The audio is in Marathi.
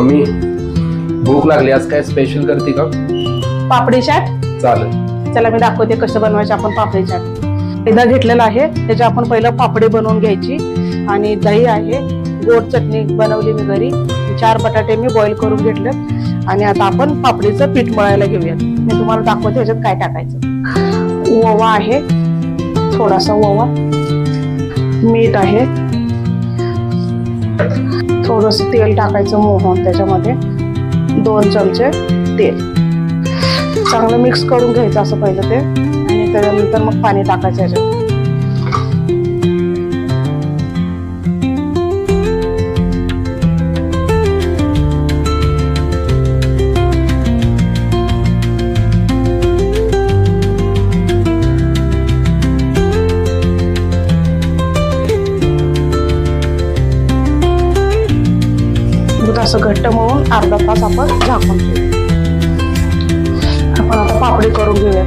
मम्मी भूक लागली, आज काय स्पेशल करते का? पापडी चाट. चालेल. चला मी दाखवते कसं बनवायचं आपण पापडी चाट. मैदा घेतलेला आहे, त्याची आपण पहिलं पापडी बनवून घ्यायची. आणि दही आहे, गोड चटणी बनवली मी घरी, 4 बटाटे मी बॉईल करून घेतले. आणि आता आपण पापडीचं पीठ मळायला घेऊयात. मी तुम्हाला दाखवते ह्याच्यात काय टाकायचं. ओवा आहे, थोडासा ओवा, मीठ आहे, थोडस तेल टाकायचं मोहन त्याच्यामध्ये, 2 चमचे तेल. चांगलं मिक्स करून घ्यायचं असं पहिलं ते, आणि त्याच्यानंतर मग पाणी टाकायचं ह्याच्यात. असं घट्ट मळून अर्धा तास आपण झाकून ठेवू. आपण आता पापडी करून घेऊया.